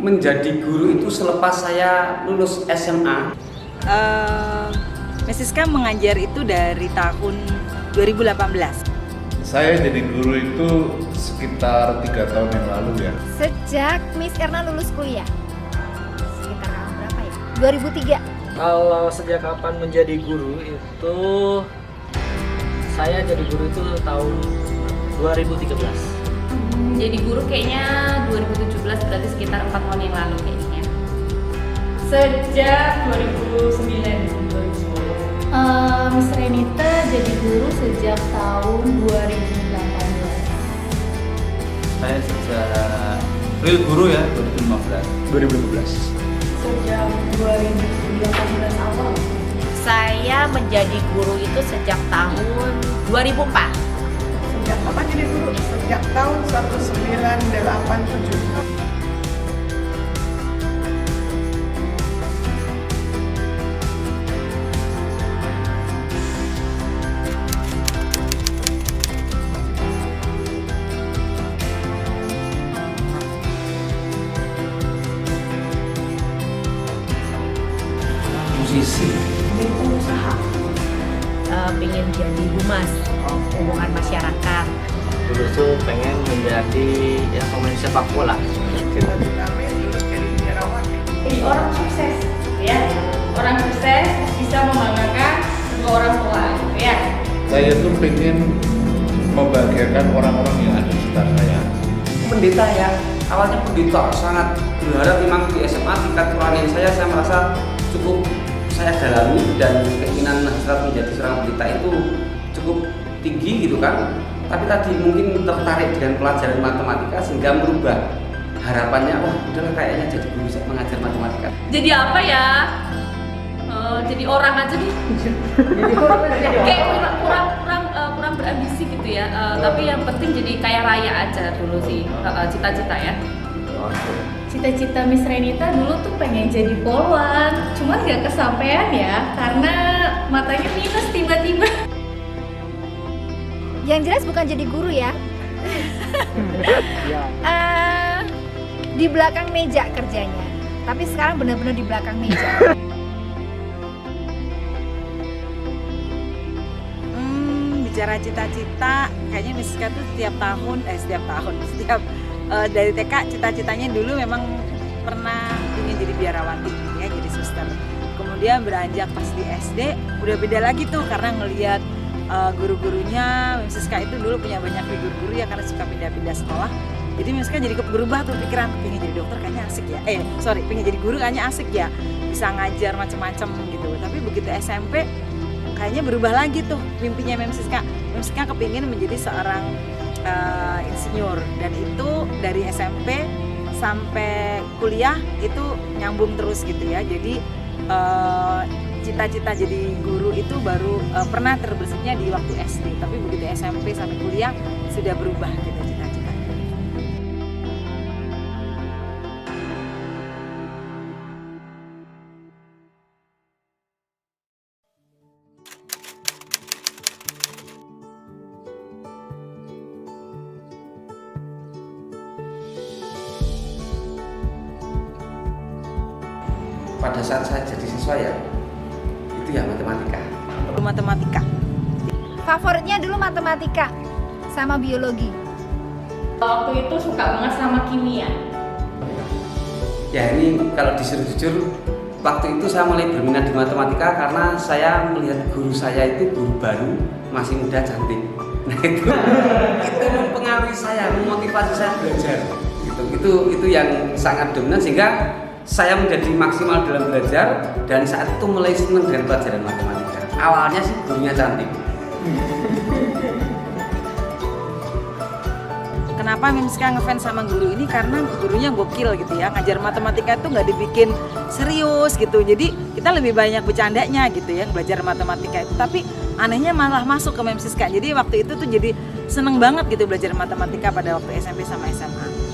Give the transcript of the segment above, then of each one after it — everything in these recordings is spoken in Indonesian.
menjadi guru itu selepas saya lulus SMA. Miss Siska mengajar itu dari tahun 2018. Saya jadi guru itu sekitar 3 tahun yang lalu ya. Sejak Miss Erna lulus kuliah? Sekitar tahun berapa ya? 2003? Kalau sejak kapan menjadi guru itu, saya jadi guru itu tahun 2013. Jadi guru kayaknya 2017, berarti sekitar 4 tahun yang lalu kayaknya. Sejak 2009. Miss Renita jadi guru sejak tahun 2018. Saya sejak real guru ya 2015. Sejak 2018 awal. Saya menjadi guru itu sejak tahun 2004. Sejak kapan jadi guru? Sejak tahun 1987. Musisi. Jadi pengusaha. Pengen jadi humas, hubungan masyarakat. Dulu tuh pengen menjadi ya pemain sepak bola. Cita-cita dulu jadi biarawati. Jadi orang sukses, ya. Orang sukses bisa membanggakan kedua orang tua, gitu ya. Saya tuh pengen membahagiakan orang-orang yang ada di sekitar saya. Pendeta ya, awalnya pendeta, sangat berharap memang di SMA tingkat kerohanian saya merasa cukup saya dalami, dan keinginan hasrat menjadi seorang pendeta itu cukup tinggi gitu kan. Tapi tadi mungkin tertarik dengan pelajaran matematika sehingga merubah harapannya, wah udahlah kayaknya jadi guru mengajar matematika. Jadi apa ya? Jadi orang aja nih. Kayak kurang berambisi gitu ya. Tapi yang penting jadi kaya raya aja dulu sih, cita-cita ya. Cita-cita Miss Renita dulu tuh pengen jadi polwan, cuman gak kesampaian ya, karena matanya minus tiba-tiba. Yang jelas bukan jadi guru ya. Di belakang meja kerjanya. Tapi sekarang benar-benar di belakang meja. Bicara cita-cita, kayaknya Miss Siska tuh setiap dari TK cita-citanya dulu memang pernah ingin jadi biarawati ya, jadi suster. Kemudian beranjak pas di SD udah beda lagi tuh, karena ngelihat guru-gurunya Miss Siska itu dulu punya banyak figur guru ya, karena suka pindah-pindah sekolah. Jadi Miss Siska jadi berubah tuh pikiran, pengen jadi dokter kayaknya asik ya. Pengen jadi guru kayaknya asik ya, bisa ngajar macam-macam gitu. Tapi begitu SMP kayaknya berubah lagi tuh mimpinya Miss Siska. Miss Siska kepingin menjadi seorang insinyur, dan itu dari SMP sampai kuliah itu nyambung terus gitu ya. Jadi cita-cita jadi guru itu baru pernah terbersiknya di waktu SD, tapi begitu SMP sampai kuliah sudah berubah gitu cita-cita. Pada saat saya jadi siswa ya, itu ya matematika. Matematika. Favoritnya dulu matematika sama biologi. Waktu itu suka banget sama kimia. Ya ini kalau disuruh jujur, waktu itu saya mulai berminat di matematika karena saya melihat guru saya itu guru baru, masih muda, cantik. Nah itu mempengaruhi saya, memotivasi saya belajar. Itu yang sangat dominan, sehingga saya menjadi maksimal dalam belajar, dan saat itu mulai senang dengan pelajaran matematika. Awalnya sih gurunya cantik. Kenapa Miss Siska ngefans sama guru ini? Karena gurunya gokil gitu ya, ngajar matematika itu nggak dibikin serius gitu. Jadi kita lebih banyak bercandanya gitu ya, belajar matematika itu. Tapi anehnya malah masuk ke Miss Siska. Jadi waktu itu tuh jadi seneng banget gitu belajar matematika pada waktu SMP sama SMA.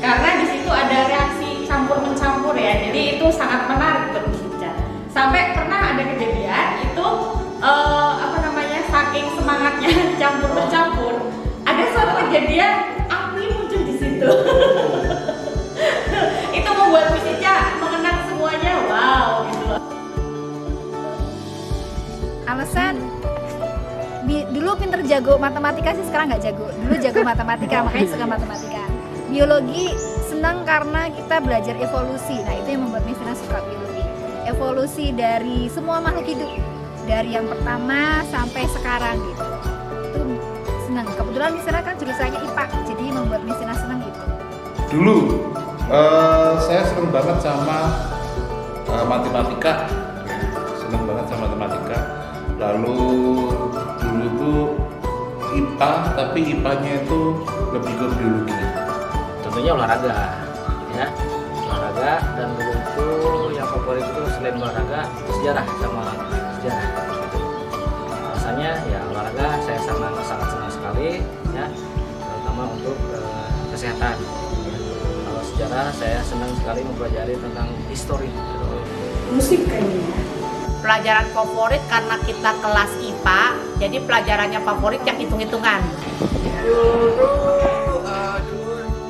Karena di situ ada reaksi campur-mencampur ya, jadi itu sangat menarik buat Miss. Sampai pernah ada kejadian itu saking semangatnya campur-mencampur, ada suatu kejadian api muncul di situ. Itu jurusan dulu pinter jago matematika sih, sekarang nggak jago. Dulu jago matematika, makanya suka matematika. Biologi senang karena kita belajar evolusi. Nah itu yang membuat Miss Rina suka biologi. Evolusi dari semua makhluk hidup, dari yang pertama sampai sekarang gitu. Itu senang. Kebetulan Miss Rina kan jurusannya IPA, jadi membuat Miss Rina senang gitu. Dulu saya seneng banget sama matematika, seneng banget sama matematika. Lalu dulu tuh IPA, tapi IPA-nya itu lebih ke biologi. Tentunya olahraga, ya olahraga, dan dulu itu yang favorit itu selain olahraga sejarah sama sejarah. Rasanya ya olahraga saya sangat senang sekali, ya terutama untuk kesehatan. Kalau sejarah saya senang sekali mempelajari tentang histori. Musik kayaknya. Pelajaran favorit karena kita kelas IPA, jadi pelajarannya favorit yang hitung-hitungan. Dulu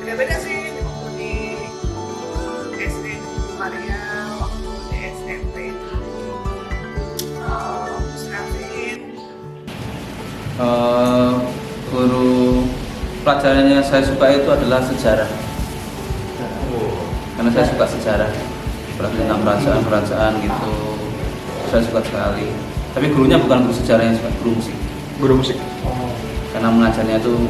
beda-beda sih waktu di SD Maria, waktu di SMP Musrafin. Guru pelajaran yang saya suka itu adalah sejarah. Karena saya suka sejarah, tentang kerajaan-kerajaan gitu. Saya suka sekali. Tapi gurunya bukan guru sejarah, yang suka guru musik. Guru musik. Karena mengajarnya itu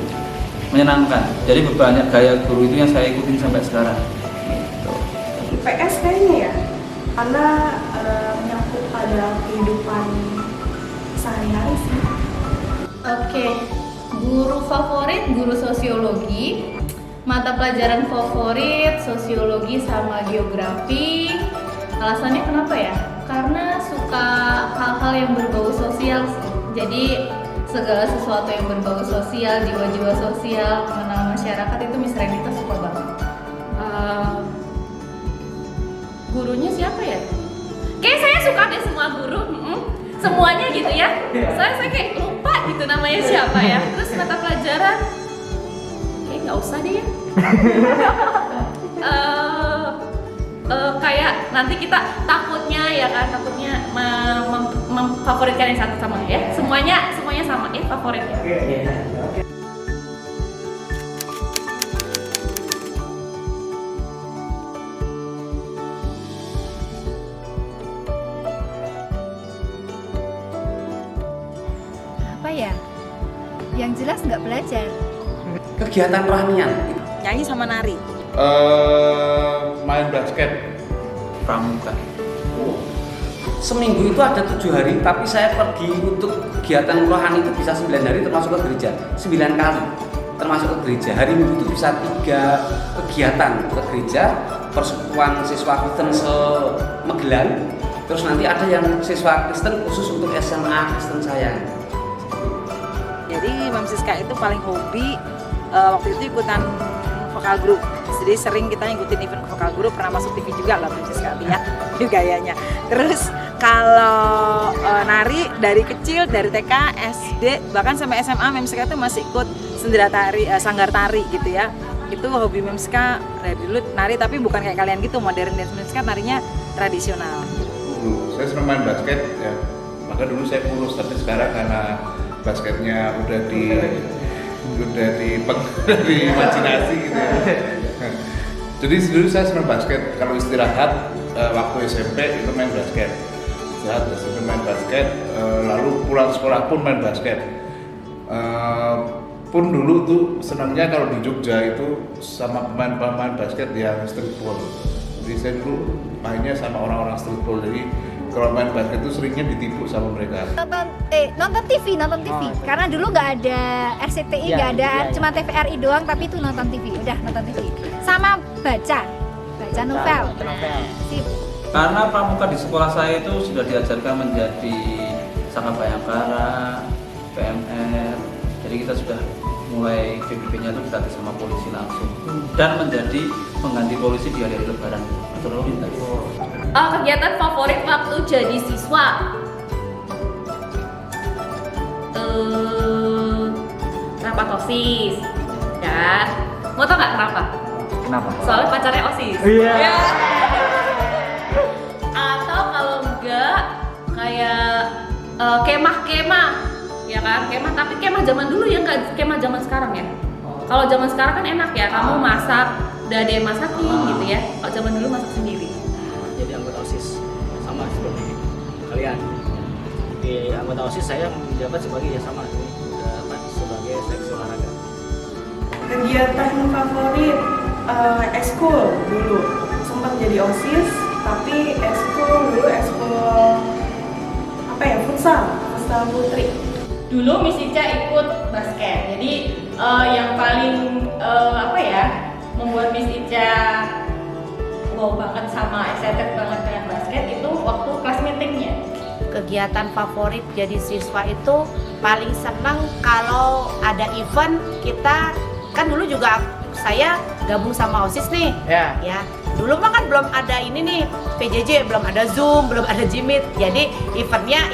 menyenangkan. Jadi banyak gaya guru itu yang saya ikutin sampai sekarang. Gitu. IPS kayaknya ya, karena menyangkut pada kehidupan sehari-hari sih. Oke, guru favorit guru sosiologi. Mata pelajaran favorit sosiologi sama geografi. Alasannya kenapa ya? Karena suka hal-hal yang berbau sosial sih. Jadi segala sesuatu yang berbau sosial, jiwa-jiwa sosial, mengenal masyarakat itu Miss Renita suka banget. Gurunya siapa ya? Kayak saya suka deh semua guru, semuanya gitu ya. Saya kayak lupa gitu namanya siapa ya. Terus mata pelajaran, kayak nggak usah deh ya. Kayak nanti kita takutnya ya kan, takutnya memfavoritkan yang satu sama ya. Semuanya sama favorit ya. Apa ya? Yang jelas nggak belajar. Kegiatan rohanian. Nyanyi sama nari. Main basket. Pramuka. Seminggu itu ada 7 hari, tapi saya pergi untuk kegiatan rohani itu bisa 9 hari termasuk ke gereja, 9 kali termasuk ke gereja. Hari Minggu itu bisa 3 kegiatan ke gereja, persekutuan siswa Kristen se-Magelang, terus nanti ada yang siswa Kristen khusus untuk SMA Kristen saya. Jadi Mam Siska itu paling hobi waktu itu ikutan vokal group. Jadi sering kita ngikutin event vokal group, pernah masuk TV juga lah Mam Siska ya, di gayanya. Terus kalau nari dari kecil, dari TK, SD, bahkan sampai SMA Mam Siska itu masih ikut sendera tari, sanggar tari gitu ya. Itu hobi Mam Siska dari dulu nari, tapi bukan kayak kalian gitu modern dance. Mam Siska tarinya tradisional. Dulu saya senang main basket ya, maka dulu saya kurus, tapi sekarang karena basketnya udah diimajinasi gitu ya. Jadi dulu saya senang basket. Kalau istirahat waktu SMP itu main basket. Istirahat SMP main basket, lalu pulang sekolah pun main basket. Pun dulu tuh senangnya kalau di Jogja itu sama pemain-pemain basket yang streetball. Jadi saya dulu mainnya sama orang-orang streetball. Jadi kalau main basket itu seringnya ditipu sama mereka. Nonton TV. Karena dulu nggak ada RCTI, nggak ada, cuma TVRI doang, tapi itu nonton TV. Udah nonton TV. Sama baca novel. Sip. Karena pramuka di sekolah saya itu sudah diajarkan menjadi Saka Bayangkara, PMR. Jadi kita sudah mulai BPP-nya itu dilatih sama polisi langsung dan menjadi pengganti polisi di hari Lebaran atau lalu lintas. Kegiatan favorit waktu jadi siswa, rapat OSIS, kan? Mau tau nggak kenapa? Kenapa? Soalnya pacarnya OSIS. Iya. Atau kalau enggak kayak kemah-kemah, ya kan? Kemah, tapi kemah zaman dulu ya, nggak kemah zaman sekarang ya. Kalau zaman sekarang kan enak ya, kamu masak, udah ada yang masakin gitu ya. Kalau zaman dulu masak sendiri. Jadi anggota OSIS sama seperti kalian. Di anggota OSIS saya menjabat sebagai sebagai seksi olahraga. Kegiatan favorit eskul dulu sempat jadi OSIS, tapi eskul futsal putri. Dulu Miss Ica ikut basket, jadi yang paling membuat Miss Ica wow banget sama excited banget dengan basket itu waktu kelas meetingnya. Kegiatan favorit jadi siswa itu paling senang kalau ada event. Kita kan dulu juga saya gabung sama OSIS nih. Ya. Dulu mah kan belum ada ini nih PJJ, belum ada Zoom, belum ada Jimit. Jadi eventnya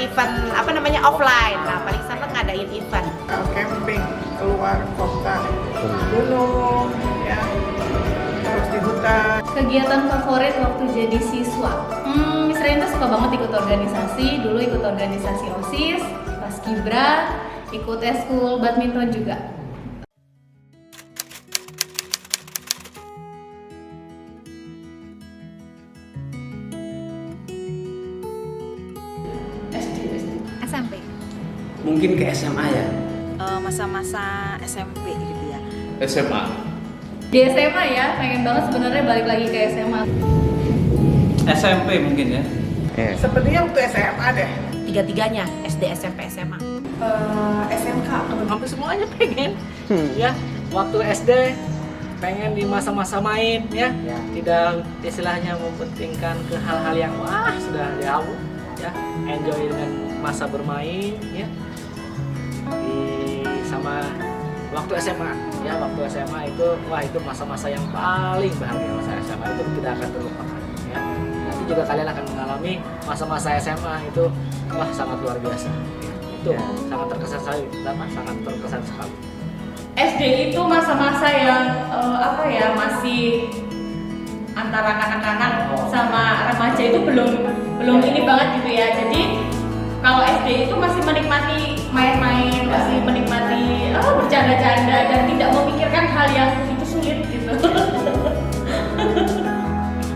offline. Nah, paling senang ngadain event. Camping keluar kota, gunung, ya, terus di hutan. Kegiatan favorit waktu jadi siswa. Miss Renta suka banget ikut organisasi. Dulu ikut organisasi OSIS, Paskibra, ikut eskul badminton juga. SMP. Mungkin ke SMA ya. Masa-masa SMP gitu ya. SMA. Di SMA ya, pengen banget sebenarnya balik lagi ke SMA. SMP mungkin ya. Sepertinya waktu SMA deh. Tiga-tiganya, SD, SMP, SMA. SMK. Hampir semuanya pengen. Ya, waktu SD pengen di masa-masa main ya. Tidak istilahnya mementingkan ke hal-hal yang sudah jauh ya. Enjoy dengan masa bermain ya. Sama waktu SMA ya, waktu SMA itu itu masa-masa yang paling bahagia. Masa SMA itu tidak akan terlupakan ya. Nanti juga kalian akan mengalami masa-masa SMA itu sangat luar biasa ya. Itu sangat terkesan sekali. SD itu masa-masa yang masih antara kanak-kanak sama remaja itu belum ini banget gitu ya. Jadi kalau SD itu masih menikmati main-main, masih menikmati bercanda-canda dan tidak memikirkan hal yang begitu sulit gitu.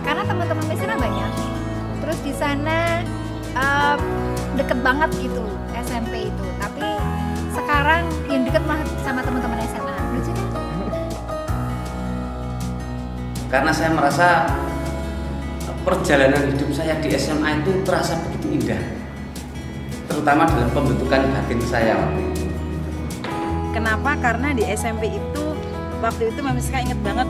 Karena teman-teman Mesina banyak. Terus di sana deket banget gitu SMP itu. Tapi sekarang yang deket banget sama teman-teman SMA. Lucu kan? Karena saya merasa perjalanan hidup saya di SMA itu terasa begitu indah, terutama dalam pembentukan batin saya waktu itu. Kenapa? Karena di SMP itu waktu itu Mem Siska inget banget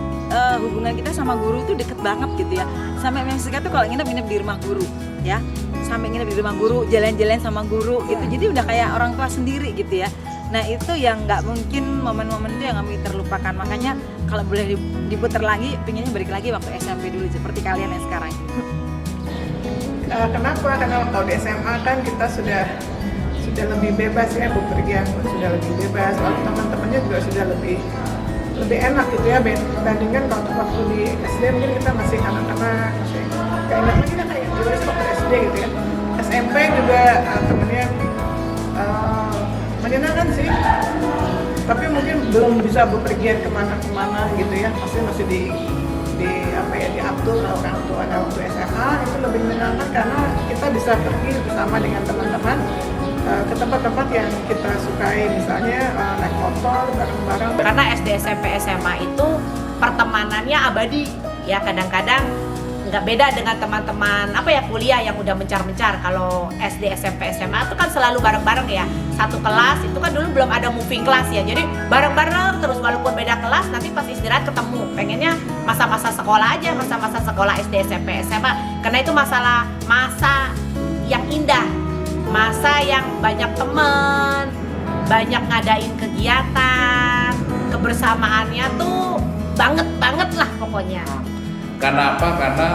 hubungan kita sama guru itu deket banget gitu ya. Sampai Mem Siska tuh kalau nginep di rumah guru ya, sampai nginep di rumah guru, jalan-jalan sama guru gitu. Jadi udah kayak orang tua sendiri gitu ya. Nah itu yang nggak mungkin, momen-momen itu yang nggak mungkin terlupakan. Makanya kalau boleh diputar lagi, pinginnya balik lagi waktu SMP dulu seperti kalian yang sekarang. Kenapa? Karena kalau di SMA kan kita sudah lebih bebas ya, bepergian pun sudah lebih bebas. Lalu teman-temannya juga sudah lebih enak gitu ya, dibandingkan waktu di SD mungkin kita masih anak-anak, masih keinget lagi kan kayak juga waktu SD gitu ya. SMP juga temennya menyenangkan sih, tapi mungkin belum bisa bepergian kemana-kemana gitu ya, masih diatur orang tua. Waktu SMA itu lebih menyenangkan karena kita bisa pergi bersama dengan teman-teman ke tempat-tempat yang kita sukai, misalnya naik motor bareng-bareng. Karena SD, SMP, SMA itu pertemanannya abadi ya, kadang-kadang nggak beda dengan teman-teman kuliah yang udah mencar-mencar. Kalau SD, SMP, SMA itu kan selalu bareng-bareng ya, satu kelas. Itu kan dulu belum ada moving class ya, jadi bareng-bareng terus walaupun beda kelas, nanti pas istirahat ketemu. Pengennya masa-masa sekolah aja, masa-masa sekolah SD, SMP, SMA, karena itu masa yang indah, masa yang banyak teman, banyak ngadain kegiatan, kebersamaannya tuh banget lah pokoknya. Karena apa? Karena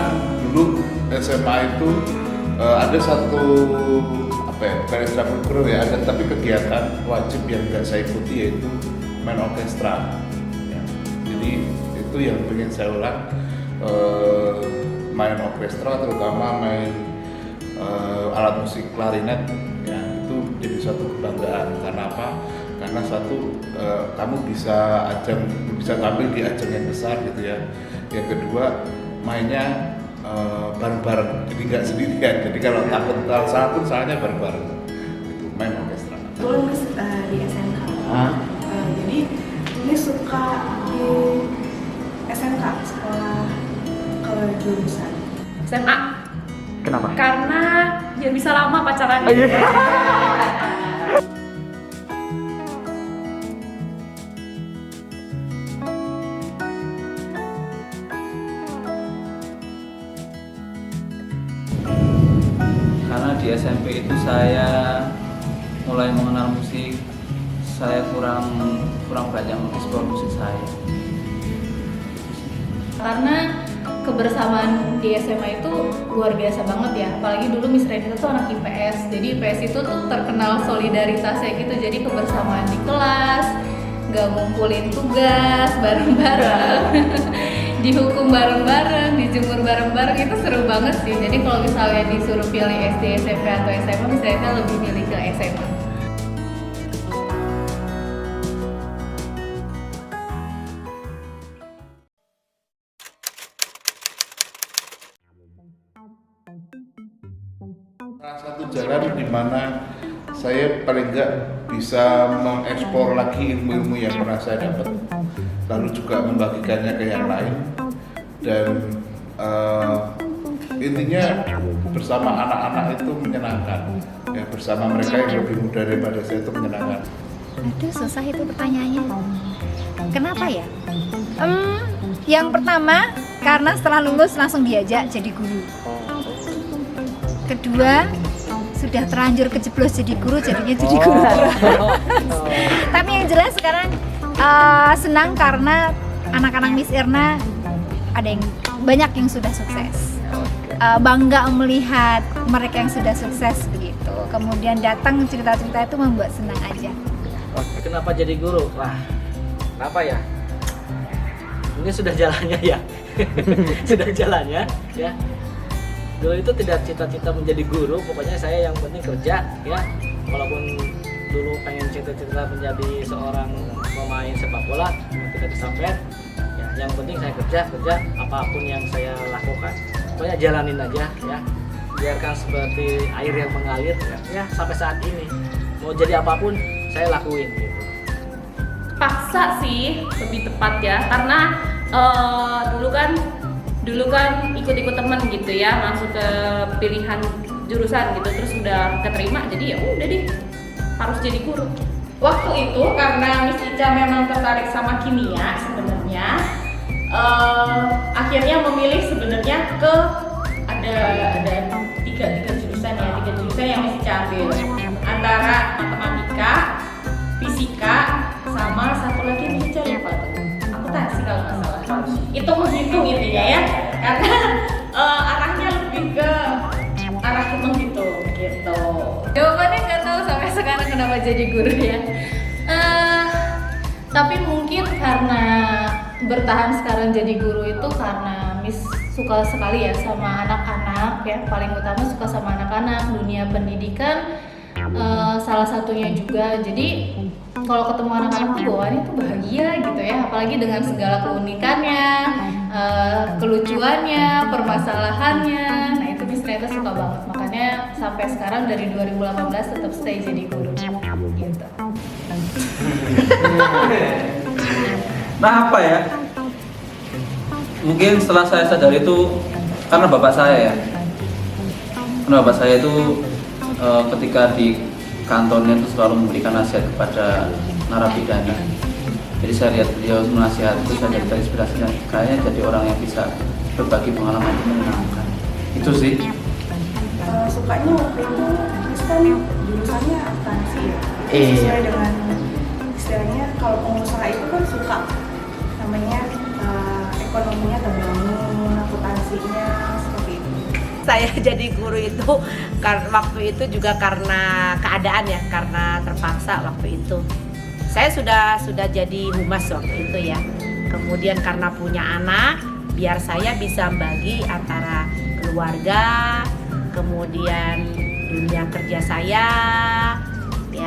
dulu SMA itu ada satu bukan ekstrakurikuler ya, ada tapi kegiatan wajib yang nggak saya ikuti, yaitu main orkestra. Ya. Jadi itu yang pengen saya ulang, main orkestra, terutama main alat musik klarinet. Ya, itu jadi suatu kebanggaan. Karena apa? Karena satu kamu bisa tampil di ajang yang besar gitu ya. Yang kedua mainnya bareng-bareng, jadi nggak sendirian. Jadi kalau takut salah pun salahnya bareng-bareng. Itu main orkestra. Betul Mas, di SMK. Jadi ini suka di SMK, sekolah ke jurusan. SMA. Kenapa? Karena biar bisa lama pacaran. Karena di SMP itu saya mulai mengenal musik, saya kurang banyak mengeksplor musik saya. Karena kebersamaan di SMA itu luar biasa banget ya, apalagi dulu Miss Renita tuh anak IPS, jadi IPS itu tuh terkenal solidaritasnya gitu, jadi kebersamaan di kelas, gak ngumpulin tugas bareng-bareng, dihukum bareng-bareng, dijemur bareng-bareng, itu seru banget sih. Jadi kalau misalnya disuruh pilih SD, SMP atau SMA, Miss Renita lebih milih ke SMA. Salah satu jalan di mana saya paling nggak bisa mengekspor lagi ilmu-ilmu yang pernah saya dapat, lalu juga membagikannya ke yang lain, dan intinya bersama anak-anak itu menyenangkan, ya bersama mereka yang lebih muda daripada saya itu menyenangkan. Aduh, susah itu pertanyaannya. Kenapa ya? Yang pertama, karena setelah lulus langsung diajak jadi guru. Kedua, sudah terlanjur kejeblos jadi guru, jadinya jadi guru. Tapi yang jelas sekarang senang karena anak-anak Miss Irna ada yang banyak yang sudah sukses. Bangga melihat mereka yang sudah sukses begitu. Kemudian datang cerita-cerita itu membuat senang aja. Kenapa jadi guru? Wah, kenapa ya? Ini sudah jalannya ya. Sudah jalannya ya. Dulu itu tidak cita-cita menjadi guru, pokoknya saya yang penting kerja ya. Walaupun dulu pengen cita-cita menjadi seorang pemain sepak bola, tidak disampaikan. Ya, yang penting saya kerja apapun yang saya lakukan, pokoknya jalanin aja ya. Biarkan seperti air yang mengalir ya sampai saat ini. Mau jadi apapun saya lakuin gitu. Paksa sih lebih tepat ya, karena dulu kan ikut-ikut temen gitu ya, masuk ke pilihan jurusan gitu, terus udah keterima, jadi ya udah deh harus jadi guru. Waktu itu karena Miss Ica memang tertarik sama kimia sebenarnya, akhirnya memilih sebenarnya ke ada tiga jurusan yang Miss Ica ambil, antara matematika, fisika, sama satu lagi Miss Ica lupa tuh, akuntansi kalau nggak salah. Itu menghitung intinya ya, karena arahnya lebih ke arah menghitung gitu. Jawabannya nggak tahu sampai sekarang kenapa jadi guru ya. Tapi mungkin karena bertahan sekarang jadi guru itu karena Miss suka sekali ya sama anak-anak ya, paling utama suka sama anak-anak, dunia pendidikan salah satunya juga. Jadi kalau ketemu anak-anak tuh bawaannya tuh bahagia gitu ya, apalagi dengan segala keunikannya, kelucuannya, permasalahannya. Nah itu Miss Renita suka banget, makanya sampai sekarang dari 2018 tetap stay jadi guru gitu. Nah apa ya? Mungkin setelah saya sadar itu karena bapak saya ya. Karena bapak saya itu ketika di kantornya itu selalu memberikan nasihat kepada narapidana. Jadi saya lihat beliau menasihati itu, saya jadi terinspirasi dan kayaknya jadi orang yang bisa berbagi pengalaman yang menyenangkan. Itu sih. Sukanya waktu itu Miss kan jurusannya akuntansi ya. Sesuai dengan istilahnya kalau pengusaha itu kan suka namanya ekonominya terbangun, akuntansinya seperti itu. Saya jadi guru itu waktu itu juga karena keadaan ya, karena terpaksa waktu itu. Saya sudah jadi humas waktu itu ya. Kemudian karena punya anak, biar saya bisa bagi antara keluarga, kemudian dunia kerja saya,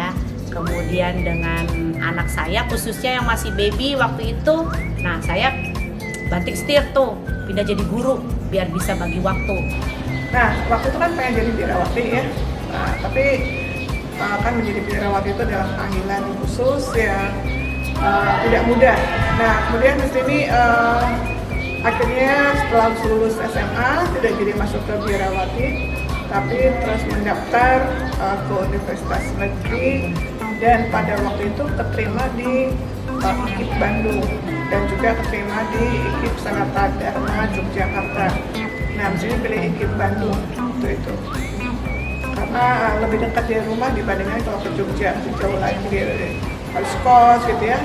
ya. Kemudian dengan anak saya khususnya yang masih baby waktu itu, nah saya banting setir tuh pindah jadi guru biar bisa bagi waktu. Nah, waktu itu kan pengen jadi biarawati ya. Nah, tapi kan menjadi biarawati itu adalah panggilan khusus yang tidak mudah. Nah, kemudian di sini akhirnya setelah lulus SMA tidak jadi masuk ke biarawati, tapi terus mendaftar ke Universitas Negeri dan pada waktu itu keterima di IKIP Bandung dan juga keterima di IKIP Sanata Dharma Yogyakarta. Nah, di sini pilih IKIP Bandung waktu itu karena lebih dekat dari rumah dibandingkan kalau ke Jogja, jauh lagi harus kos gitu ya.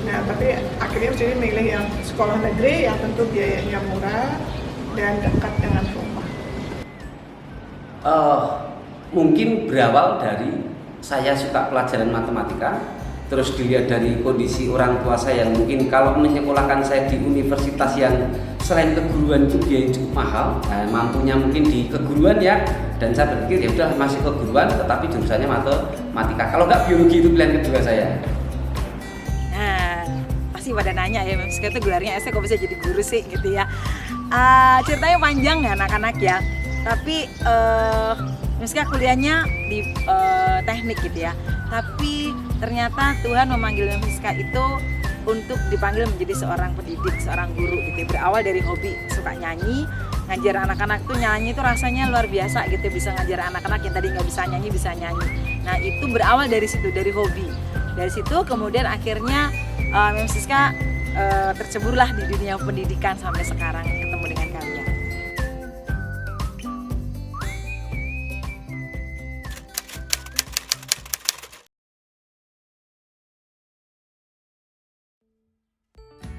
Nah, tapi akhirnya sini milih yang sekolah negeri yang tentu biayanya murah dan dekat dengan rumah. Mungkin berawal dari saya suka pelajaran matematika, terus dilihat dari kondisi orang tua saya yang mungkin kalau menyekolahkan saya di universitas yang selain keguruan itu biaya cukup mahal, nah, mampunya mungkin di keguruan ya, dan saya berpikir ya udah masih keguruan tetapi jurusannya matematika. Kalau nggak biologi itu pilihan kedua saya. Nah, pasti pada nanya ya, Miska itu gelarnya S kok bisa jadi guru sih gitu ya. Ceritanya panjang ya anak-anak ya, tapi Miska kuliahnya di teknik gitu ya. Tapi ternyata Tuhan memanggil Miska itu untuk dipanggil menjadi seorang pendidik, seorang guru gitu. Berawal dari hobi, suka nyanyi, ngajar anak-anak tuh nyanyi itu rasanya luar biasa gitu, bisa ngajar anak-anak yang tadi nggak bisa nyanyi bisa nyanyi. Nah itu berawal dari situ, dari hobi. Dari situ kemudian akhirnya Miska terceburlah di dunia pendidikan sampai sekarang ketemu dengan kalian.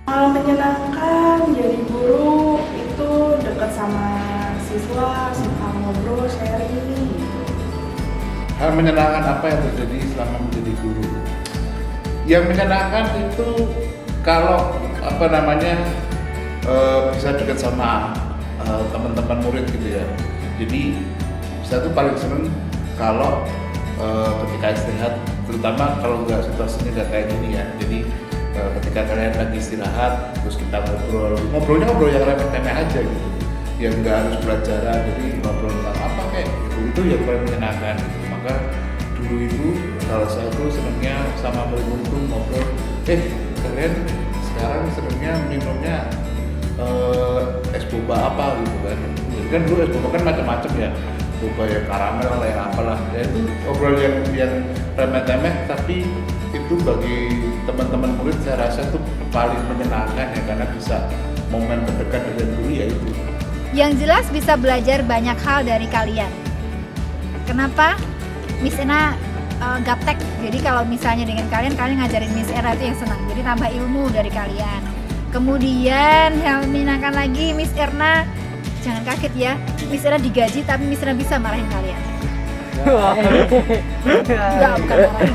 Hal menyenangkan jadi guru itu dekat sama siswa, suka ngobrol, sharing. Hal menyenangkan apa yang terjadi selama menjadi guru? Yang menyenangkan itu kalau bisa dekat sama teman-teman murid gitu ya. Jadi saya tuh paling seneng kalau ketika istirahat, terutama kalau nggak situasinya nggak kayak gini ya. Jadi ketika kalian lagi istirahat, terus kita ngobrolnya ngobrol yang remeh-temeh aja gitu, yang nggak harus pelajaran, jadi ngobrol tentang apa kayak gitu, itu yang paling menyenangkan. Maka dulu itu kalau saya tuh senangnya sama murid tuh ngobrol, kalian sekarang senangnya minumnya es boba apa gitu kan? Jadi kan dulu es boba kan macam-macam ya, boba ya karamel lah ya apalah, ya itu ngobrol yang remeh-temeh tapi itu bagi teman-teman murid saya rasa itu paling menyenangkan ya, karena bisa momen terdekat dengan guru ya itu. Yang jelas bisa belajar banyak hal dari kalian. Kenapa? Miss Ena gaptek. Jadi kalau misalnya dengan kalian ngajarin Miss Era itu yang senang. Jadi tambah ilmu dari kalian. Kemudian yang menyenangkan lagi Miss Erna, jangan kaget ya, Miss Erna digaji tapi Miss Erna bisa marahin kalian. Enggak, bukan marahin.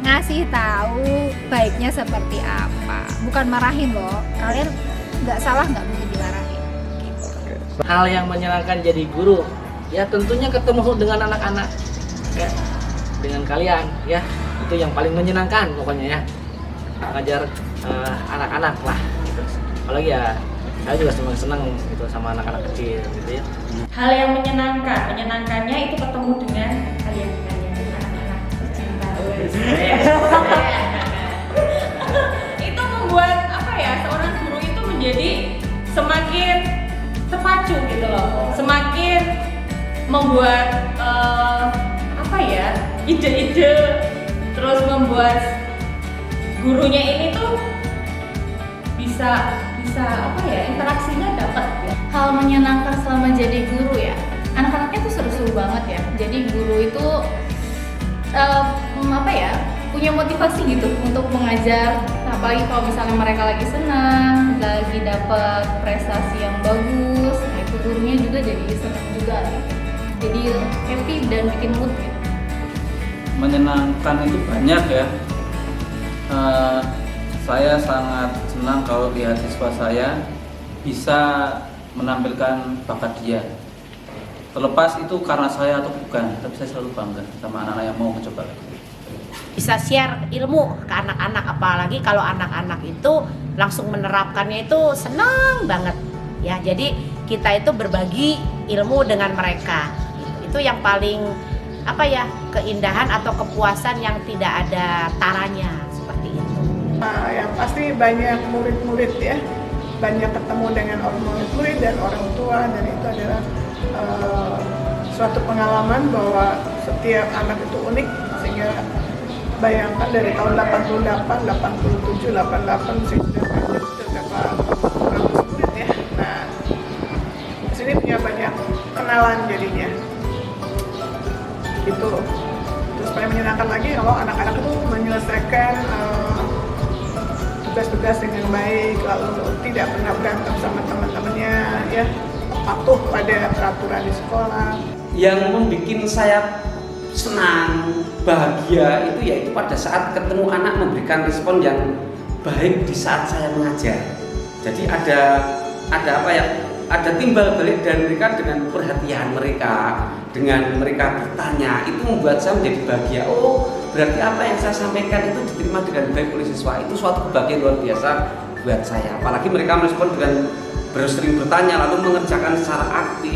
Ngasih tahu baiknya seperti apa. Bukan marahin loh. Kalian nggak salah, nggak mungkin dimarahin. Gitu. Hal yang menyenangkan jadi guru, ya tentunya ketemu dengan anak-anak, ya, dengan kalian, ya itu yang paling menyenangkan pokoknya ya, ngajar anak-anak lah. Gitu. Apalagi ya saya juga senang gitu sama anak-anak kecil gitu ya. Hal yang menyenangkannya itu ketemu dengan kalian anak-anak pecinta. Itu membuat seorang guru itu menjadi semakin terpacu gitu loh, semakin membuat ide-ide, terus membuat gurunya ini tuh bisa interaksinya dapat ya. Hal menyenangkan selama jadi guru ya, anak-anaknya tuh seru-seru banget ya. Jadi guru itu punya motivasi gitu untuk mengajar. Apalagi kalau misalnya mereka lagi senang, lagi dapat prestasi yang bagus, nah itu gurunya juga jadi senang juga gitu. Jadi happy dan bikin mood gitu. Menyenangkan itu banyak ya. Saya sangat senang kalau lihat siswa saya bisa menampilkan bakat dia. Terlepas itu karena saya atau bukan, tapi saya selalu bangga sama anak-anak yang mau mencoba. Bisa share ilmu ke anak-anak, apalagi kalau anak-anak itu langsung menerapkannya itu senang banget ya. Jadi kita itu berbagi ilmu dengan mereka, itu yang paling apa ya, keindahan atau kepuasan yang tidak ada taranya, seperti itu. Yang pasti banyak murid-murid ya, banyak ketemu dengan orang murid dan orang tua, dan itu adalah suatu pengalaman bahwa setiap anak itu unik, sehingga bayangkan dari tahun 88, 87, 88 saya sudah banyak beberapa orang murid ya. Nah, di sini punya banyak kenalan jadinya. Itu terus paling menyenangkan lagi kalau anak-anak itu menyelesaikan tugas-tugas dengan baik, lalu tidak pernah berantem sama teman-temannya ya, patuh pada peraturan di sekolah. Yang membuat saya senang, bahagia itu yaitu pada saat ketemu anak memberikan respon yang baik di saat saya mengajar. Jadi ada apa ya? Ada timbal balik dari mereka dengan perhatian mereka, dengan mereka bertanya, itu membuat saya menjadi bahagia. Oh, berarti apa yang saya sampaikan itu diterima dengan baik oleh siswa. Itu suatu kebahagiaan luar biasa buat saya. Apalagi mereka merespon dengan sering bertanya lalu mengerjakan secara aktif.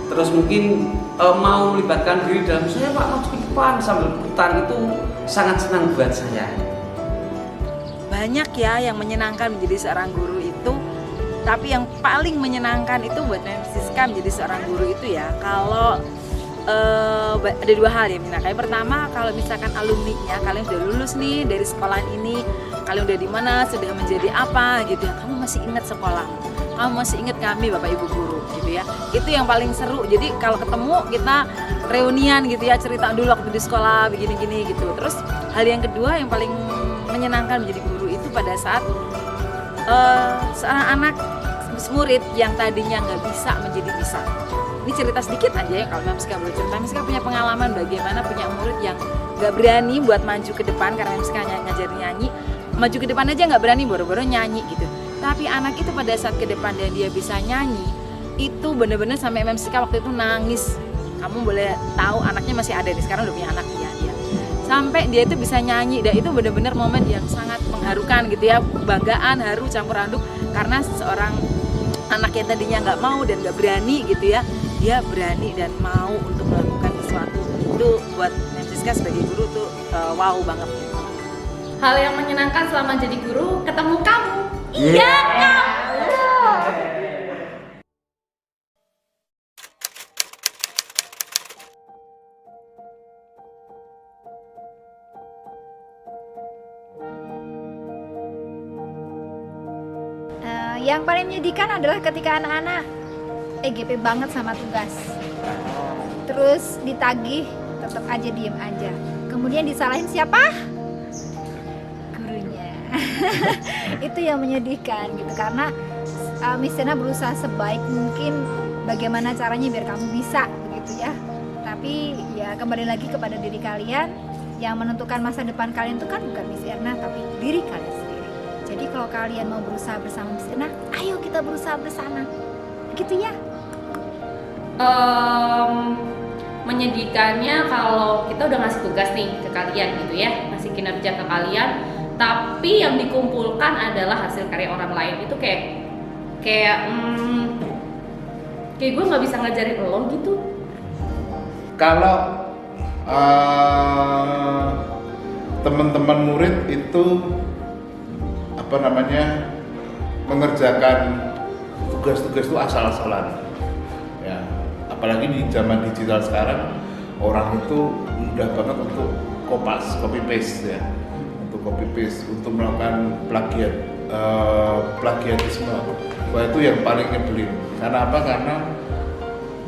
Terus mungkin mau melibatkan diri dalam saya Pak maju ke depan sambil ikutan, itu sangat senang buat saya. Banyak ya yang menyenangkan menjadi seorang guru itu. Tapi yang paling menyenangkan itu buat Siska menjadi seorang guru itu ya, kalau ada dua hal yang menyenangkan. Yang pertama, kalau misalkan alumninya, kalian sudah lulus nih dari sekolah ini, kalian udah di mana, sudah menjadi apa gitu ya, kamu masih ingat sekolah, kamu masih ingat kami Bapak Ibu guru gitu ya. Itu yang paling seru. Jadi kalau ketemu kita reunian gitu ya, cerita dulu waktu di sekolah begini-gini gitu. Terus hal yang kedua yang paling menyenangkan menjadi guru itu pada saat seorang anak murid yang tadinya nggak bisa menjadi bisa. Ini cerita sedikit aja ya, kalau Siska boleh cerita. Siska punya pengalaman bagaimana punya murid yang nggak berani buat maju ke depan karena Siska ngajarin nyanyi, maju ke depan aja nggak berani, boro-boro nyanyi gitu. Tapi anak itu pada saat ke depan dan dia bisa nyanyi, itu bener-bener sampai Siska waktu itu nangis. Kamu boleh tahu anaknya masih ada, sekarang udah punya anak dia. Sampai dia itu bisa nyanyi, dan itu benar-benar momen yang sangat mengharukan gitu ya, banggaan, haru, campur aduk, karena seorang anak yang tadinya nggak mau dan nggak berani gitu ya, dia berani dan mau untuk melakukan sesuatu. Itu buat Siska sebagai guru tuh wow banget. Hal yang menyenangkan selama jadi guru, ketemu kamu. Iya, kamu. Yang paling menyedihkan adalah ketika anak-anak EGP banget sama tugas, terus ditagih tetap aja diem aja, kemudian disalahin siapa? Gurunya. Itu yang menyedihkan gitu, karena Miss Tina berusaha sebaik mungkin bagaimana caranya biar kamu bisa begitu ya, tapi ya kembali lagi kepada diri kalian. Yang menentukan masa depan kalian itu kan bukan Miss Erna tapi diri kalian sendiri. Jadi kalau kalian mau berusaha bersama Miss Erna, ayo kita berusaha bersama, gitu ya. Menyedihkannya kalau kita udah ngasih tugas nih ke kalian gitu ya, ngasih kinerja ke kalian, tapi yang dikumpulkan adalah hasil karya orang lain. Itu kayak gue nggak bisa ngajarin lo gitu. Kalau teman-teman murid itu mengerjakan tugas-tugas itu asal-asalan ya, apalagi di zaman digital sekarang orang itu mudah banget untuk copy paste ya, untuk melakukan plagiatisme. Wah, itu yang paling nyebelin. Karena apa? Karena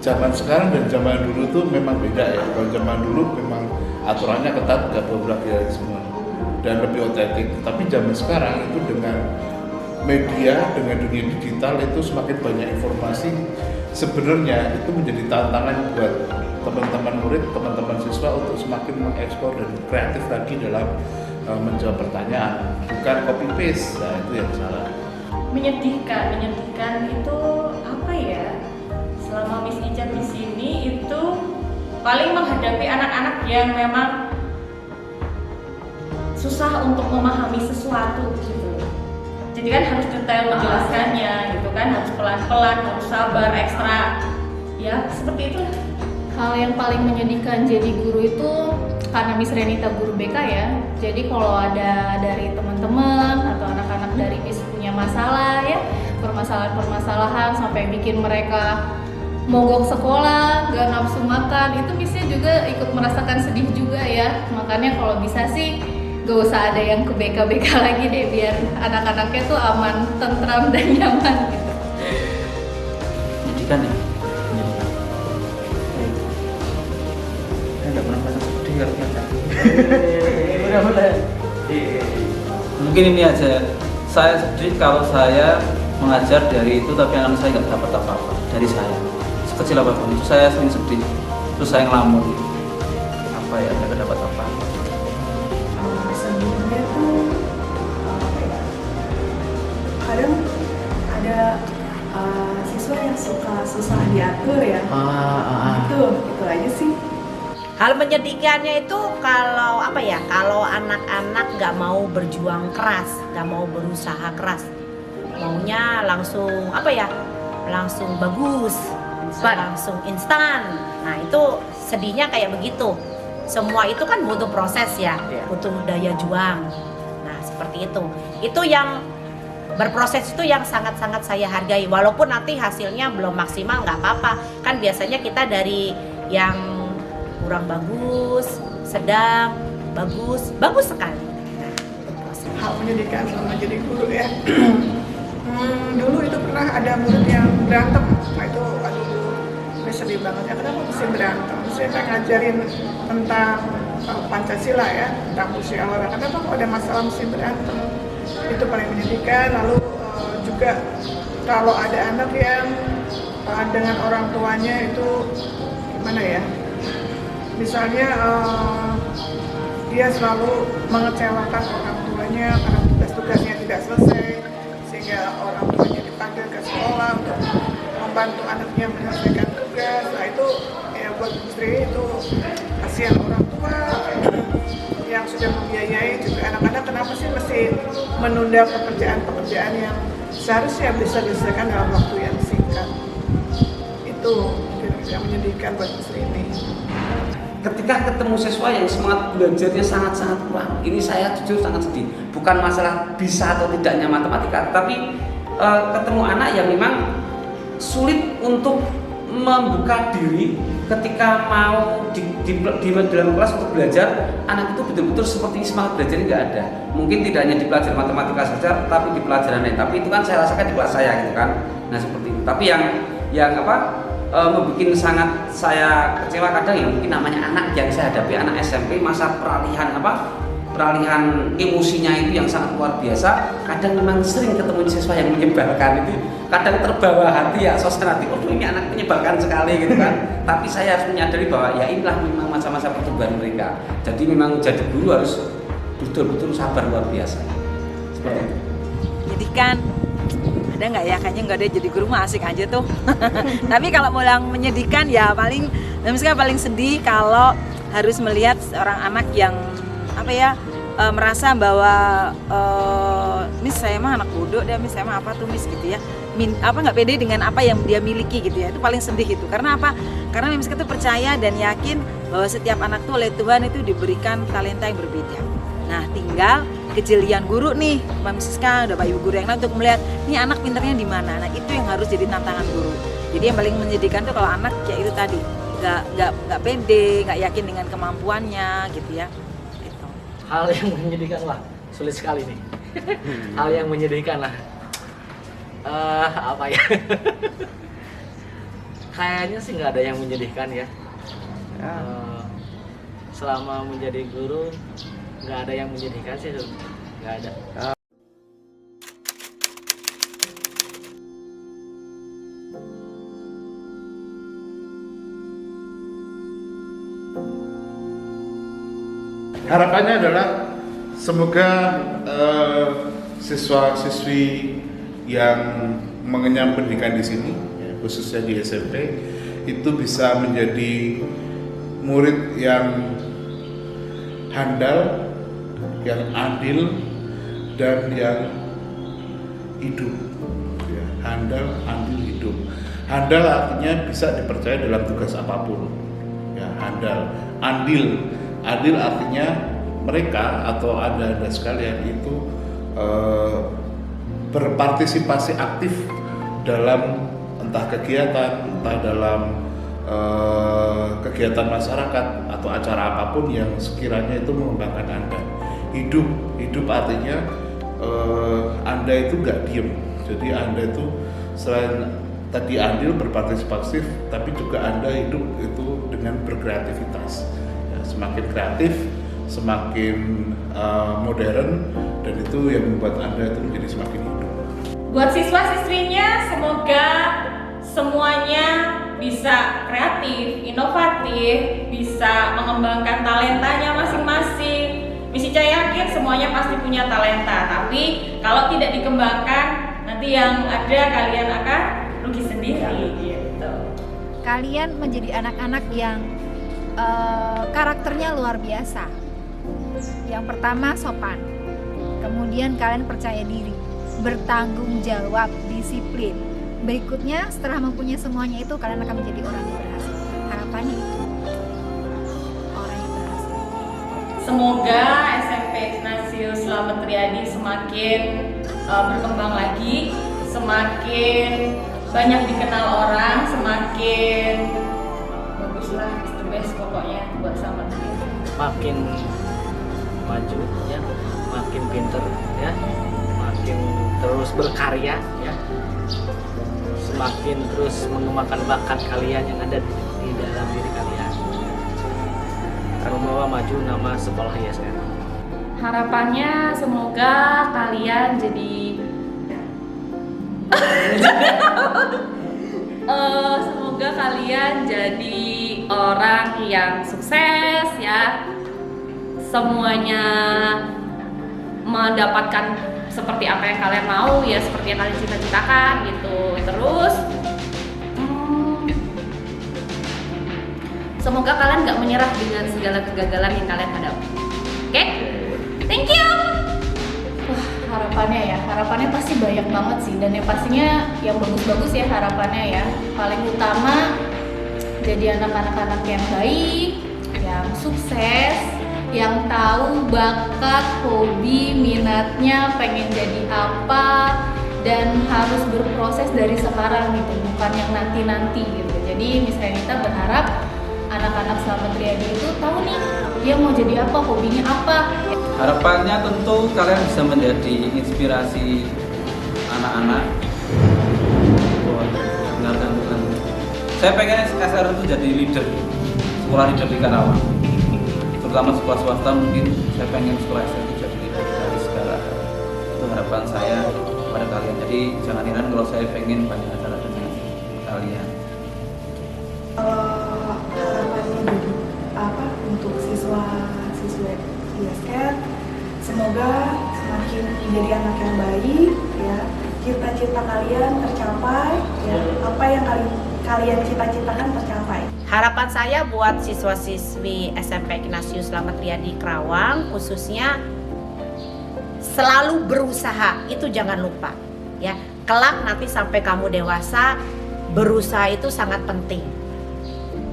zaman sekarang dan zaman dulu tuh memang beda ya. Kalau zaman dulu memang aturannya ketat, gak boleh plagiarisme dan lebih otentik. Tapi zaman sekarang itu dengan media, dengan dunia digital itu semakin banyak informasi. Sebenarnya itu menjadi tantangan buat teman-teman murid, teman-teman siswa untuk semakin mengeksplor dan kreatif lagi dalam menjawab pertanyaan, bukan copy paste. Nah, itu yang salah. Menyedihkan itu apa ya? selama Miss Ican di sini itu paling menghadapi anak-anak yang memang susah untuk memahami sesuatu gitu. Jadi kan harus detail menjelaskannya gitu kan, harus pelan-pelan, harus sabar, ekstra. Ya, seperti itu. Hal yang paling menyedihkan jadi guru itu karena Miss Renita guru BK ya. Jadi kalau ada dari teman-teman atau anak-anak dari Miss punya masalah ya, permasalahan-permasalahan sampai bikin mereka mogok sekolah, gak nafsu makan, itu Missnya juga ikut merasakan sedih juga ya. Makanya kalau bisa sih gak usah ada yang ke BK-BK lagi deh, biar anak-anaknya tuh aman, tentram dan nyaman gitu. Pendidikan ya? Pendidikan. Saya nggak pernah merasa sedih kalau belajar. Mudah-mudahan. Mungkin ini aja. Saya sedih kalau saya mengajar dari itu tapi anak saya nggak dapat apa-apa dari saya. Sekecil apapun itu saya sering sedih. Terus saya ngelamun. Apa ya? Nggak dapat apa. Sebelumnya tuh apa ya? Kadang ada siswa yang suka susah diatur ya. Itu aja sih. Hal menyedihkannya itu kalau apa ya, kalau anak-anak nggak mau berjuang keras, nggak mau berusaha keras, maunya langsung apa ya, langsung bagus, langsung instan. Nah itu sedihnya kayak begitu. Semua itu kan butuh proses ya, butuh daya juang. Nah seperti itu. Itu yang berproses itu yang sangat-sangat saya hargai. Walaupun nanti hasilnya belum maksimal nggak apa-apa. Kan biasanya kita dari yang kurang bagus, sedang, bagus, bagus sekali. Nah, hal menyedihkan selama jadi guru ya. Dulu itu pernah ada murid yang berantem. Nah itu aduh, sedih banget ya. Kenapa mesti berantem? Saya ngajarin tentang Pancasila ya, tentang musyawarah. Kenapa kok ada masalah mesti berantem? Itu paling menyedihkan. Lalu juga kalau ada anak yang dengan orang tuanya itu gimana ya? Misalnya dia selalu mengecewakan orang tuanya karena tugas-tugasnya tidak selesai, sehingga orang tuanya dipanggil ke sekolah untuk membantu anaknya menyelesaikan tugas. Nah itu ya buat istri itu kasihan orang tua yang sudah membiayai juga anak-anak. Kenapa sih mesti menunda pekerjaan-pekerjaan yang seharusnya bisa diselesaikan dalam waktu yang singkat? Itu yang menyedihkan buat istri ini. Ketika ketemu siswa yang semangat belajarnya sangat-sangat kurang, ini saya jujur sangat sedih. Bukan masalah bisa atau tidaknya matematika, tapi ketemu anak yang memang sulit untuk membuka diri ketika mau di dalam kelas untuk belajar. Anak itu betul-betul seperti semangat belajar nggak ada. Mungkin tidak hanya di pelajaran matematika saja, tapi di pelajaran lain. Tapi itu kan saya rasakan di kelas saya gitu kan. Nah seperti itu. Tapi yang apa? Membuat sangat saya kecewa kadang ya mungkin namanya anak yang saya hadapi, anak SMP, masa peralihan emosinya itu yang sangat luar biasa. Kadang memang sering ketemu siswa yang menyebalkan itu, kadang terbawa hati ya, suasana hati, oh ini anak menyebalkan sekali gitu kan. Tapi saya harus menyadari bahwa ya inilah memang masa-masa pertumbuhan mereka. Jadi memang jadi guru harus betul-betul sabar luar biasa. Seperti itu. Jadi kan ada nggak ya, kayaknya nggak ada, jadi guru mah asik aja tuh. Tapi kalau mau yang menyedihkan ya misalnya paling sedih kalau harus melihat seorang anak yang apa ya, merasa bahwa Miss saya mah anak bodoh deh, Miss saya mah apa tuh Miss gitu ya, nggak pede dengan apa yang dia miliki gitu ya. Itu paling sedih itu. Karena apa? Karena Miss itu percaya dan yakin bahwa setiap anak tuh oleh Tuhan itu diberikan talenta yang berbeda. Nah tinggal kejelian guru nih, Mbak Siska, udah Pak Ibu guru yang lain untuk melihat nih anak pinternya di mana. Nah itu yang harus jadi tantangan guru. Jadi yang paling menyedihkan tuh kalau anak ya itu tadi nggak pede, nggak yakin dengan kemampuannya gitu ya. Gitu. Hal yang menyedihkan lah, sulit sekali nih. Hal yang menyedihkan lah. Apa ya? Kayaknya sih nggak ada yang menyedihkan ya. Selama menjadi guru nggak ada yang menyedihkan sih, nggak ada. Harapannya adalah semoga siswa-siswi yang mengenyam pendidikan di sini khususnya di SMP itu bisa menjadi murid yang handal, yang adil, dan yang hidup. Ya, handal, adil, hidup. Handal artinya bisa dipercaya dalam tugas apapun. Ya, handal. Adil artinya mereka atau anda sekalian itu berpartisipasi aktif dalam entah kegiatan, entah dalam kegiatan masyarakat atau acara apapun yang sekiranya itu mengembangkan anda. Hidup artinya anda itu nggak diem. Jadi anda itu selain tadi adil, berpartisipasi, tapi juga anda hidup itu dengan berkreativitas. Ya, semakin kreatif, semakin modern, dan itu yang membuat anda itu menjadi semakin hidup. Buat siswa-siswinya, semoga semuanya bisa kreatif, inovatif, bisa mengembangkan talentanya masing-masing. Miss Ica yakin semuanya pasti punya talenta, tapi kalau tidak dikembangkan, nanti yang ada kalian akan rugi sendiri gitu. Kalian menjadi anak-anak yang karakternya luar biasa. Yang pertama sopan, kemudian kalian percaya diri, bertanggung jawab, disiplin. Berikutnya setelah mempunyai semuanya itu, kalian akan menjadi orang yang berhasil. Harapannya itu orang yang berhasil. Semoga SMP Ignatius Slamet Riyadi semakin berkembang lagi, semakin banyak dikenal orang, semakin baguslah, is the best pokoknya buat Slamet Riyadi. Makin maju ya, makin pinter ya, makin terus berkarya ya, semakin terus mengembangkan bakat kalian yang ada di dalam diri kalian, akan membawa maju nama sekolah ISN. Harapannya semoga kalian jadi semoga kalian jadi orang yang sukses ya, semuanya mendapatkan seperti apa yang kalian mau ya, seperti yang kalian cita-citakan gitu. Terus semoga kalian nggak menyerah dengan segala kegagalan yang kalian hadapi. Oke? Thank you. Wah, harapannya pasti banyak banget sih, dan yang pastinya yang bagus-bagus ya harapannya ya. Paling utama jadi anak-anak yang baik, yang sukses, yang tahu bakat, hobi, minatnya, pengen jadi apa, dan harus berproses dari sekarang gitu, bukan yang nanti-nanti gitu. Jadi Miss Renita berharap anak-anak Slamet Riyadi itu tahu nih dia mau jadi apa, hobinya apa. Harapannya tentu kalian bisa menjadi inspirasi anak-anak. Dengarkan Tuhan. Saya pengen SR itu jadi leader, sekolah leader di Karawang. Terutama sekolah swasta, mungkin saya pengen sekolah SR itu jadi leader dari segala. Itu harapan saya kepada kalian. Jadi jangan heran kalau saya pengen banyak acara dengan kalian. Harapannya apa untuk siswa-siswa ISN, semoga semakin menjadi anak yang baik ya, cita-cita kalian tercapai ya, apa yang kalian cita-citakan tercapai. Harapan saya buat siswa-siswi SMP Ignatius Slamet Riyadi Karawang khususnya selalu berusaha, itu jangan lupa ya. Kelak nanti sampai kamu dewasa, berusaha itu sangat penting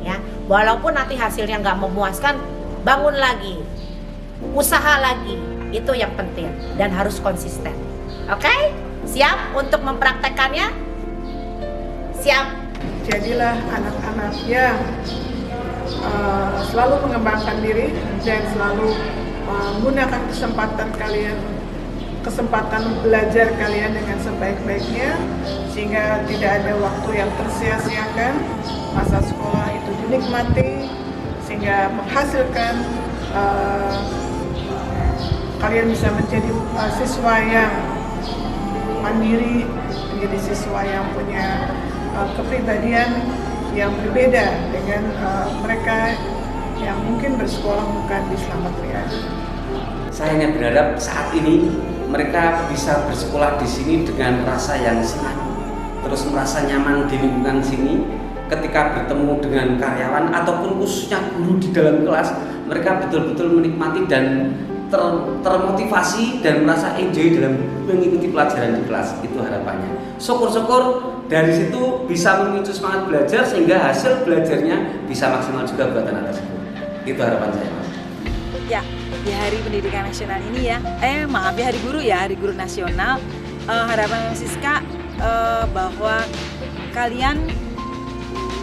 ya. Walaupun nanti hasilnya nggak memuaskan, bangun lagi, usaha lagi, itu yang penting dan harus konsisten. Oke? Siap untuk mempraktekkannya? Siap. Jadilah anak-anak yang selalu mengembangkan diri dan selalu menggunakan kesempatan belajar kalian dengan sebaik-baiknya, sehingga tidak ada waktu yang tersia-siakan. Masa sekolah itu dinikmati sehingga menghasilkan kalian bisa menjadi siswa yang mandiri, menjadi siswa yang punya kepribadian yang berbeda dengan mereka yang mungkin bersekolah bukan di Slamet Riyadi. Saya hanya berharap saat ini mereka bisa bersekolah di sini dengan rasa yang sangat terus merasa nyaman di lingkungan sini. Ketika bertemu dengan karyawan ataupun khususnya guru di dalam kelas, mereka betul-betul menikmati dan termotivasi dan merasa enjoy dalam mengikuti pelajaran di kelas. Itu harapannya. Syukur-syukur dari situ bisa memicu semangat belajar sehingga hasil belajarnya bisa maksimal juga buat anak tersebut. Itu harapan saya, Mas. Ya, di Hari Pendidikan Nasional ini ya, maaf ya, Hari Guru ya, Hari Guru Nasional. Harapan Siska bahwa kalian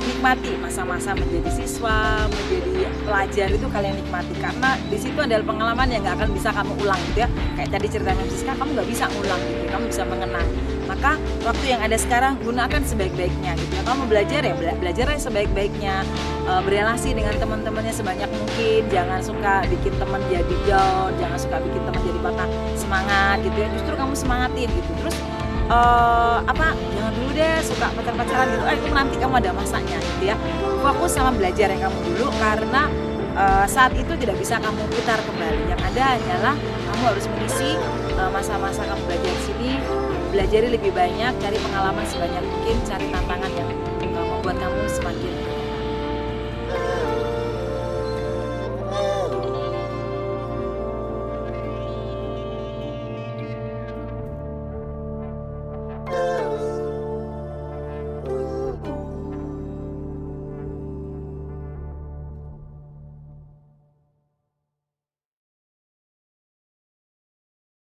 nikmati masa-masa menjadi siswa, menjadi pelajar itu kalian nikmati, karena di situ adalah pengalaman yang nggak akan bisa kamu ulang gitu ya. Kayak tadi cerita Siska, kamu nggak bisa ngulang gitu, kamu bisa mengenang. Maka waktu yang ada sekarang gunakan sebaik-baiknya gitu ya. Kamu belajar ya, belajarnya sebaik-baiknya, berelasi dengan teman-temannya sebanyak mungkin. Jangan suka bikin teman jadi down, jangan suka bikin teman jadi patah semangat gitu ya. Justru kamu semangatin gitu. Terus jangan dulu deh suka pacaran gitu, itu nanti kamu ada masanya gitu ya. Fokus sama belajar yang kamu dulu, karena saat itu tidak bisa kamu putar kembali. Yang ada hanyalah kamu harus mengisi masa-masa kamu belajar di sini, belajari lebih banyak, cari pengalaman sebanyak mungkin, cari tantangan yang membuat kamu semakin